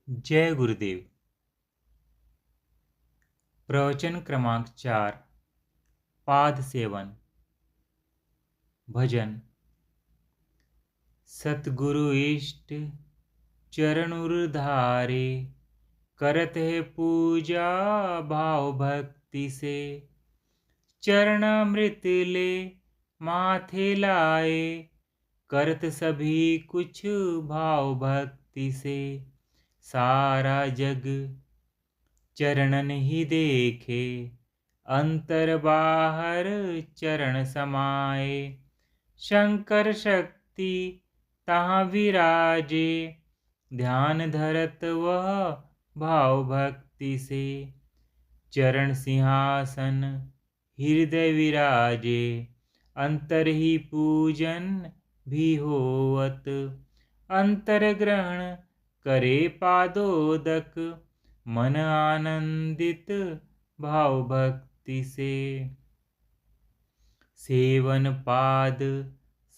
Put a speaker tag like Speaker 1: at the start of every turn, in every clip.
Speaker 1: जय गुरुदेव। प्रवचन क्रमांक 4। पाद सेवन। भजन। सतगुरु इष्ट चरणुर धारे, करत है पूजा भाव भक्ति से। चरणामृत ले माथे लाए, करत सभी कुछ भाव भक्ति से। सारा जग चरणन ही देखे, अंतर बाहर चरण समाए। शंकर शक्ति तहाँ विराजे, ध्यान धरत वह भाव भक्ति से। चरण सिंहासन हृदय विराजे, अंतर ही पूजन भी होवत। अंतर ग्रहण करे पादोदक, मन आनंदित भाव भक्ति से। सेवन पाद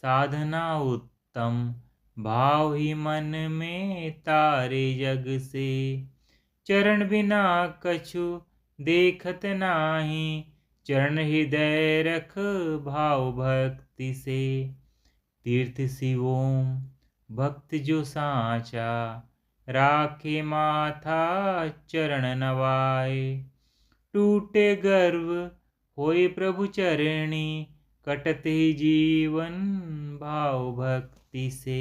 Speaker 1: साधना उत्तम, भाव ही मन में तारे जग से। चरण बिना कछु देखत नाही, चरण हृदय रख भाव भक्ति से। तीर्थ शिवोम भक्त जो साचा, राखे माथा चरण नवाए। टूटे गर्व होए प्रभु चरणी, कटत ही जीवन भाव भक्ति से।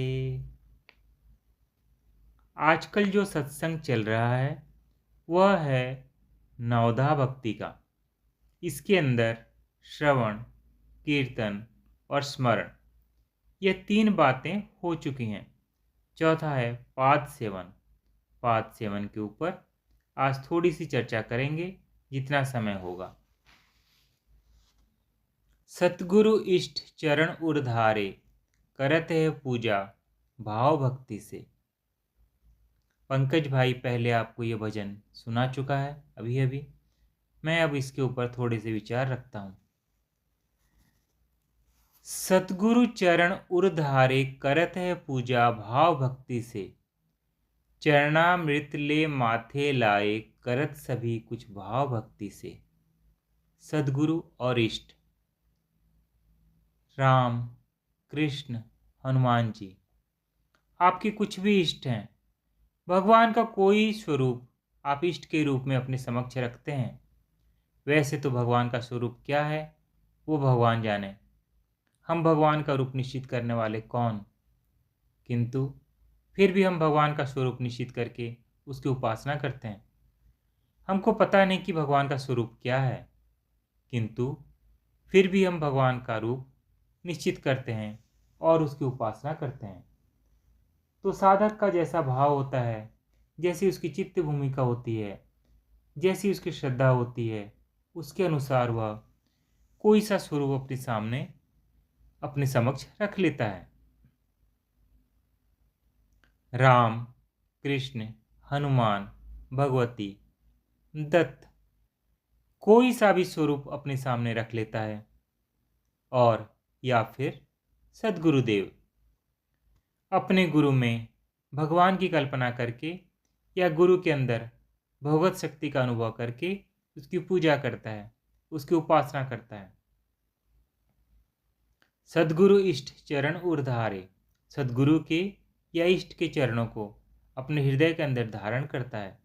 Speaker 1: आजकल जो सत्संग चल रहा है वह है नवधा भक्ति का। इसके अंदर श्रवण, कीर्तन और स्मरण, ये 3 बातें हो चुकी हैं। चौथा है पाद सेवन। पाद सेवन के ऊपर आज थोड़ी सी चर्चा करेंगे, जितना समय होगा। सतगुरु इष्ट चरण उर्धारे, करत है पूजा भाव भक्ति से। पंकज भाई पहले आपको ये भजन सुना चुका है अभी अभी। मैं अब इसके ऊपर थोड़े से विचार रखता हूँ। सतगुरु चरण उर्धारे, करत है पूजा भाव भक्ति से। चरणामृत ले माथे लाए, करत सभी कुछ भाव भक्ति से। सद्गुरु और इष्ट राम, कृष्ण, हनुमान जी, आपके कुछ भी इष्ट हैं। भगवान का कोई स्वरूप आप इष्ट के रूप में अपने समक्ष रखते हैं। वैसे तो भगवान का स्वरूप क्या है वो भगवान जाने, हम भगवान का रूप निश्चित करने वाले कौन। किंतु फिर भी हम भगवान का स्वरूप निश्चित करके उसकी उपासना करते हैं। हमको पता नहीं कि भगवान का स्वरूप क्या है, किंतु फिर भी हम भगवान का रूप निश्चित करते हैं और उसकी उपासना करते हैं। तो साधक का जैसा भाव होता है, जैसी उसकी चित्त भूमिका होती है, जैसी उसकी श्रद्धा होती है, उसके अनुसार वह कोई सा स्वरूप अपने सामने अपने समक्ष रख लेता है। राम, कृष्ण, हनुमान, भगवती, दत्त, कोई सा भी स्वरूप अपने सामने रख लेता है। और या फिर सद्गुरुदेव अपने गुरु में भगवान की कल्पना करके या गुरु के अंदर भगवत शक्ति का अनुभव करके उसकी पूजा करता है, उसकी उपासना करता है। सद्गुरु इष्ट चरण उर्धारे, सद्गुरु के या इष्ट के चरणों को अपने हृदय के अंदर धारण करता है।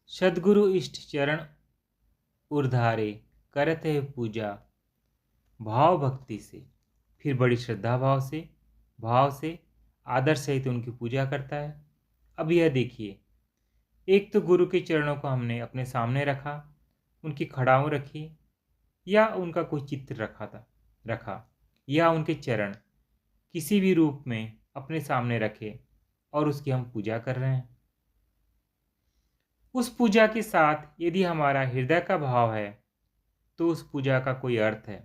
Speaker 1: सद्गुरु इष्ट चरण उर्धारे, करत है पूजा भाव भक्ति से। फिर बड़ी श्रद्धा भाव से आदर सहित उनकी पूजा करता है। अब यह देखिए, एक तो गुरु के चरणों को हमने अपने सामने रखा, उनकी खड़ाऊं रखी, या उनका कोई चित्र रखा, या उनके चरण किसी भी रूप में अपने सामने रखे और उसकी हम पूजा कर रहे हैं। उस पूजा के साथ यदि हमारा हृदय का भाव है तो उस पूजा का कोई अर्थ है,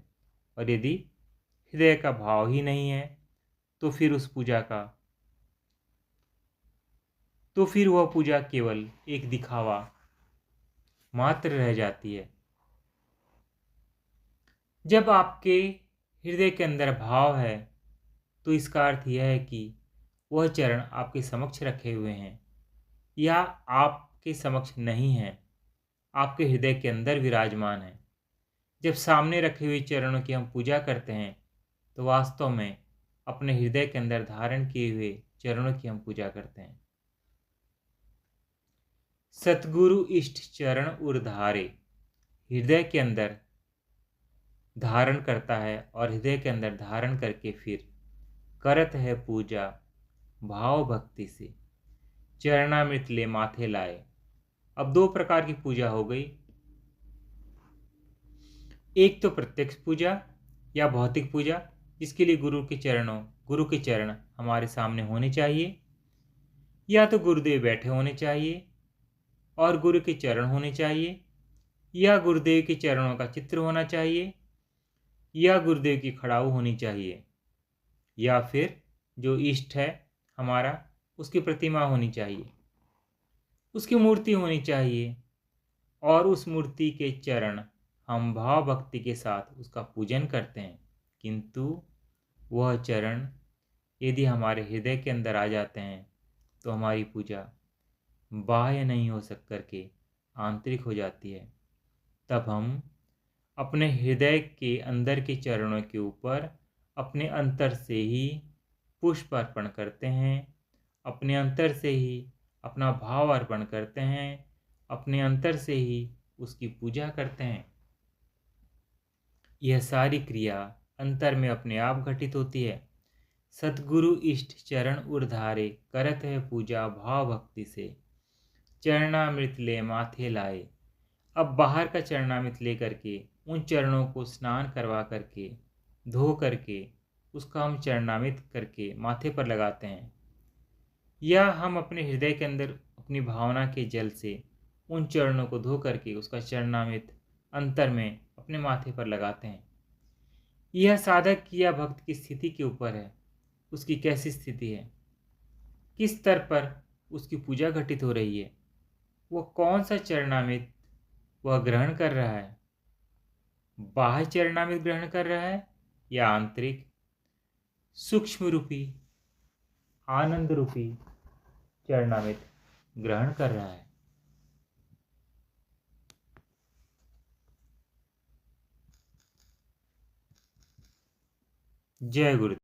Speaker 1: और यदि हृदय का भाव ही नहीं है तो फिर वह पूजा केवल एक दिखावा मात्र रह जाती है। जब आपके हृदय के अंदर भाव है तो इसका अर्थ यह है कि वह चरण आपके समक्ष रखे हुए हैं, या आपके समक्ष नहीं है, आपके हृदय के अंदर विराजमान है। जब सामने रखे हुए चरणों की हम पूजा करते हैं तो वास्तव में अपने हृदय के अंदर धारण किए हुए चरणों की हम पूजा करते हैं। सतगुरु इष्ट चरण उर्धारे हृदय के अंदर धारण करता है और हृदय के अंदर धारण करके फिर करत है पूजा भाव भक्ति से, चरणामृत ले माथे लाए। अब दो प्रकार की पूजा हो गई। एक तो प्रत्यक्ष पूजा या भौतिक पूजा, जिसके लिए गुरु के चरण हमारे सामने होने चाहिए, या तो गुरुदेव बैठे होने चाहिए और गुरु के चरण होने चाहिए, या गुरुदेव के चरणों का चित्र होना चाहिए, या गुरुदेव की खड़ाऊ होनी चाहिए, या फिर जो इष्ट है हमारा उसकी प्रतिमा होनी चाहिए, उसकी मूर्ति होनी चाहिए और उस मूर्ति के चरण हम भाव भक्ति के साथ उसका पूजन करते हैं। किंतु वह चरण यदि हमारे हृदय के अंदर आ जाते हैं तो हमारी पूजा बाह्य नहीं हो सक करके आंतरिक हो जाती है। तब हम अपने हृदय के अंदर के चरणों के ऊपर अपने अंतर से ही पुष्प अर्पण करते हैं, अपने अंतर से ही अपना भाव अर्पण करते हैं, अपने अंतर से ही उसकी पूजा करते हैं। यह सारी क्रिया अंतर में अपने आप घटित होती है। सतगुरु इष्ट चरण उर्धारे करत है पूजा भाव भक्ति से, चरणामृत ले माथे लाए। अब बाहर का चरणामृत ले करके उन चरणों को स्नान करवा करके धो करके उसका हम चरणामृत करके माथे पर लगाते हैं, या हम अपने हृदय के अंदर अपनी भावना के जल से उन चरणों को धो करके उसका चरणामृत अंतर में अपने माथे पर लगाते हैं। यह साधक की या भक्त की स्थिति के ऊपर है, उसकी कैसी स्थिति है, किस स्तर पर उसकी पूजा घटित हो रही है, वह कौन सा चरणामृत वह ग्रहण कर रहा है, बाह्य चरणामृत ग्रहण कर रहा है या आंतरिक सूक्ष्म रूपी आनंद रूपी चरणामृत ग्रहण कर रहा है। जय गुरुदेव।